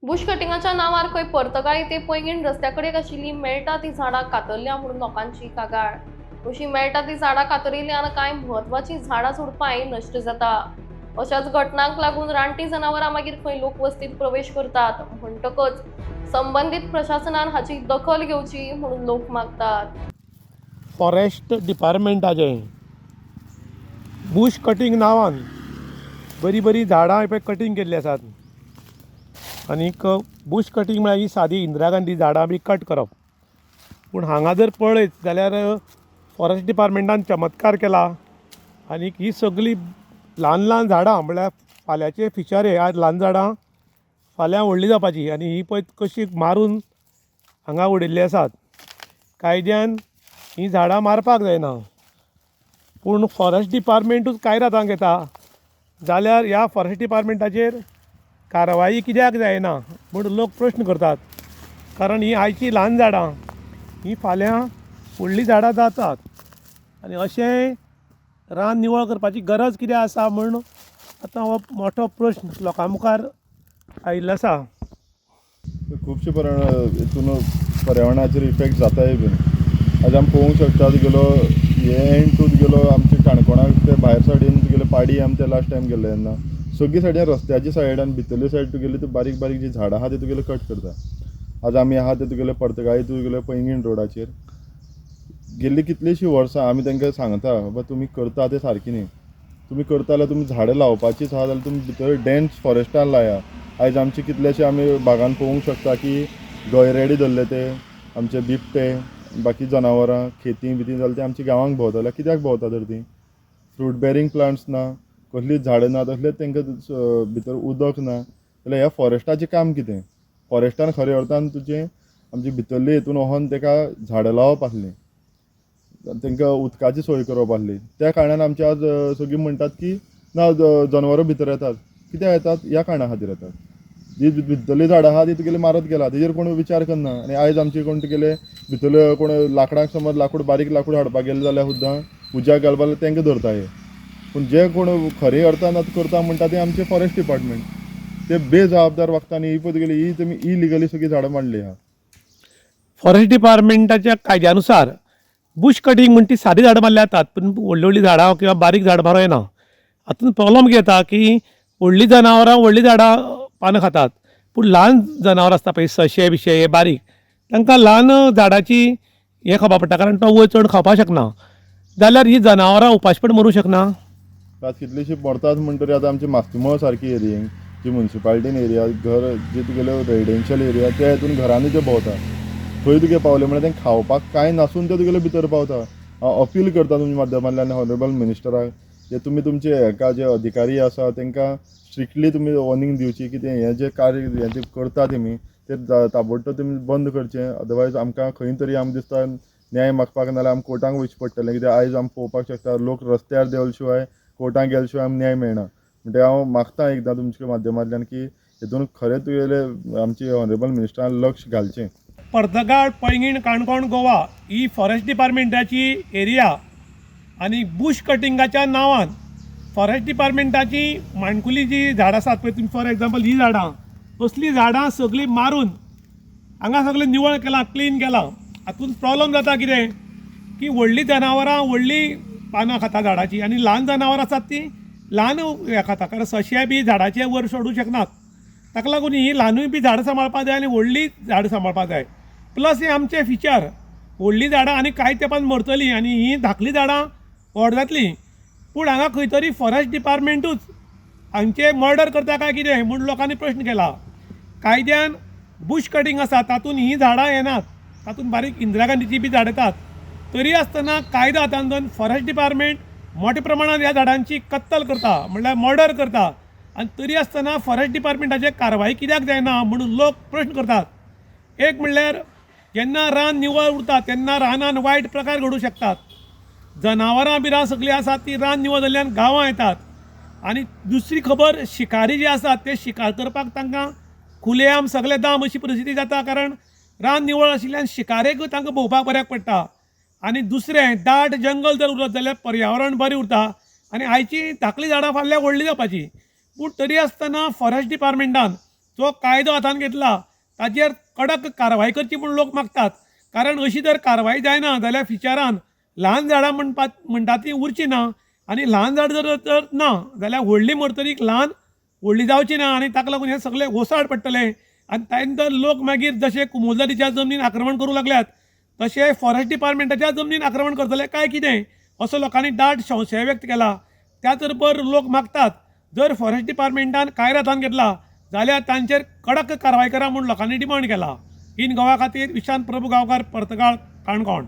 Bush कटिंगाच्या नावार खंय पर्तगाळी ते पैंगीण रस्त्याकडेक आशिल्ली मेळटा ती झाडां कातरल्या म्हणून लोकांची कागाळ। अशी मेळटा ती झाडां कातरिल्ल्यान कांय म्हत्वाची झाडां झुडपांय नश्ट जाता। अशाच घटनांक लागून रानटी जनावरां मागीर खंय लोकवस्तीत प्रवेश करतात म्हणटकच संबंधित प्रशासनान हाची दखल घेवची म्हणून लोक मागतात। फॉरेस्ट डिपार्टमेंटाचे बुश कटींग नांवान बरी बरी झाडां पळय कटींग केल्ली आसात। आनीक बुश कटींग म्हळ्यार ही सादी इंदिरा गांधी झाडां बी कट करप, पूण हांगा जर पळयत जाल्यार फॉरेस्ट डिपार्टमेंटान चमत्कार केला। आनीक ही सगळीं ल्हान ल्हान झाडां म्हळ्यार फाल्यांचे फिचर हे आज ल्हान झाडां फाल्यां व्हडलीं जावपाची, आनी ही पळय कशी मारून हांगा उडयल्लीं आसात। कायद्यान ही झाडां मारपाक जायना, पूण फॉरेस्ट डिपार्टमेंटूच कांय रातांक घेता जाल्यार ह्या फॉरेस्ट डिपार्टमेंटाचेर कारवाई कित्याक जायना म्हूण लोक प्रश्न करतात। कारण ही आयची ल्हान झाडां ही फाल्यां व्हडलीं झाडां जातात, आनी अशें रान निवळ करपाची गरज कितें आसा म्हूण आतां हो मोठो प्रश्न लोकां मुखार आयिल्लो आसा। खुबशे हितून पर्यावरणाचेर इफेक्ट जाताय बीन। आज आमी पळोवंक शकता तुगेलो हे एंड टू तुगेलो आमचे काणकोणाक ते भायर सायडीन तुगेले पाडी आमी ते लास्ट टायम गेल्ले तेन्ना सगळी सायडीन रस्त्याची सायड आनी भितरली सायड तुगेली ती बारीक बारीक जी झाडां आहा ती तुगेले कट करता। आज आमी आहा ते तुगेले पर्तगाळी तुगेले पैंगीण रोडाचेर गेल्ली कितलींशीं वर्सां आमी तांकां सांगता बाबा तुमी करता तें सारकी न्ही, तुमी करता जाल्यार तुमी झाडां लावपाचीच आहा जाल्यार तुमी भितर डेन्स फॉरेस्टान लाया। आयज आमचे कितलेशे आमी भागान पळोवंक शकता की गवेरेडे धरले ते आमचे बिबटे बाकी जनावरां खेती बिती जाल्यार ते आमच्या गांवांक भोंवता जाल्यार कित्याक भोंवता तर ती फ्रूट बेरींग प्लांट्स ना, कसलीच झाडां ना, तसलेच तांकां भितर उदक ना जाल्यार ह्या फॉरेस्टाचें काम कितें? फॉरेस्टान खरें अर्थान तुजें आमचे भितरले हितून वोसोन ताका झाडां लावप आसलीं, तांकां उदकाची सोय करप आसली। त्या कारणान आमचे आज सगळीं म्हणटात की ना जनावरां भितर येतात, कित्याक येतात? ह्या कारणां खातीर येतात। जी भितरली झाडां आहा ती तुगेली मारत गेला, तेजेर कोण विचार करना। आनी आयज आमचे कोण तुगेले भितरले कोण लाकडांक समज लाकूड बारीक लाकूड हाडपाक गेले जाल्यार सुद्दां उज्याक घालपाक जाल्यार तांकां धरता हे। पूण जे कोण खरे अर्थान आतां करता म्हणटा ते आमचे फॉरेस्ट डिपार्टमेंट, ते बेजबाबदार वागता। ही पळय तुगेली ही तुमी इलिगली सगळी झाडां मांडली आहा। फॉरेस्ट डिपार्टमेंटाच्या कायद्यानुसार बुश कटींग म्हणटा ती सादी झाडां मारल्या जातात, पूण व्हडलीं व्हडलीं झाडां किंवा बारीक झाडां मारूं येना। हातूंत प्रॉब्लम कितें जाता की व्हडलीं जनावरां व्हडलीं झाडां पानां खातात, पूण ल्हान जनावरां आसता पळय सशे बिशे हे बारीक तांकां ल्हान झाडाची हें खावपा पडटा, कारण तो वयर चड खावपाक शकना। जाल्यार ही जनावरां उपाशीपण मरूं शकना। आज कितलीशीं मरतात म्हणटरी आतां आमचे मास्तिमो सारकी एरियेक जी म्युन्सिपालिटीन एरिया घर जे तुगेले रेजिडेन्शियल एरिया त्या हितून घरांनी जे भोंवता थंय तुगे पावले म्हळ्यार तेंकां खावपाक कांय नासून ते तुगेले भितर पावता। हांव अपील करता तुमच्या माध्यमांतल्यान हॉनरेबल मिनिस्टराक जे तुमी तुमचे हेका जे अधिकारी आसा तांकां स्ट्रिक्टली तुमी वॉर्निंग दिवची की हें जे कार्य हें जे करता तुमी ते ताबडतोब तुमी बंद करचें। अदरवायज आमकां खंय तरी आमकां दिसता न्याय मागपाक नाल्यार आमकां कोर्टाक वयचें पडटलें, कित्याक आयज आमी पळोवपाक शकता लोक रस्त्यार देवले शिवाय कोर्टाक गेले शिवाय आमकां न्याय मेळना। म्हणटकीर हांव मागतां एकदां तुमच्या माध्यमांतल्यान की हितून खरें तुगेले आमचे हॉनरेबल मिनिस्टरान लक्ष घालचें। पर्तगाळ पैंगीण काणकोण गोवा ही फॉरेस्ट डिपार्टमेंटाची एरिया, आनी बुश कटिंगाच्या नांवान फॉरेस्ट डिपार्टमेंटाची माणकुली जी झाडां आसात पळय तुमी, फॉर एग्जाम्पल ही झाडां, असलीं झाडां सगळीं मारून हांगा सगळें निवळ केलां, क्लीन केलां। हातूंत प्रॉब्लम जाता कितें की व्हडलीं जनावरां व्हडलीं पानां खाता झाडाची, आनी ल्हान जनावरां आसात तीं ल्हान हें खाता, कारण सशे बी झाडाचे वयर चडूं शकनात। ताका लागून ही ल्हानूय बी झाडां सांबाळपाक जाय आनी व्हडलीं झाडां सांबाळपाक जाय। प्लस हे आमचे फिचर व्हडलीं झाडां आनी कांय तेंपान मरतलीं आनी ही धाकलीं झाडां व्हड जातलीं। पूण हांगा खंय तरी फॉरेस्ट डिपार्टमेंटूच हांचे मर्डर करता काय कितें म्हूण लोकांनी प्रश्न केला। कायद्यान बुश कटींग आसा तातूंत ही झाडां येनात, तातूंत बारीक इंदिरा गांधीची बी झाडां येतात। तरी आसतना कायदो हातांत घेवन फॉरेस्ट डिपार्टमेंट मोठ्या प्रमाणात ह्या झाडांची कत्तल करता, म्हणल्यार मर्डर करता, आनी तरी आसतना फॉरेस्ट डिपार्टमेंटाचेर कारवाई कित्याक जायना म्हणून लोक प्रश्न करतात। एक म्हणल्यार जेन्ना रान निवळ उरता तेन्ना रानान वायट प्रकार घडूंक शकतात। जनावरां बिरां सगळीं आसात ती रान निवळ जाल्ल्यान गांवां येतात, आनी दुसरी खबर शिकारी जे आसात ते शिकार करपाक तांकां खुलेआम सगळे दाम अशी परिस्थिती जाता, कारण रान निवळ आशिल्ल्यान शिकारेक तांकां भोंवपाक बऱ्याक पडटा। आनी दुसरें दाट जंगल जर उरत जाल्यार पर्यावरण बरें उरता आनी आयची धाकलीं झाडां फाल्यां व्हडलीं जावपाची। पूण तरी आसतना फॉरेस्ट डिपार्टमेंटान जो कायदो हातान घेतला ताचेर कडक कारवाय करची म्हूण लोक मागतात. कारण अशी जर कारवाय जायना जाल्यार फिचारान ल्हान झाडां म्हणटा ती उरची ना, आनी ल्हान झाड जर ना जाल्यार व्हडली मरतरीक ल्हान व्हडली जावची ना, आनी ताका लागून हें सगळें ओसाड पडटलें. आनी त्यानंतर लोक मागीर जशे कुमुलदारीच्या जमनीन आक्रमण करूं लागल्यात तशें फॉरेस्ट डिपार्टमेंटाच्या जमनीन आक्रमण करतले काय कितें असो लोकांनी दाट संशय व्यक्त केला. त्याच बरोबर लोक मागतात जर फॉरेस्ट डिपार्टमेंटान कायर हातान घेतला जाल्यार तांचेर कडक कारवाय करा म्हूण लोकांनी डिमांड केला. इन गोवा खातीर विशांत प्रभू गांवकार, पर्तगाळ, काणकोण.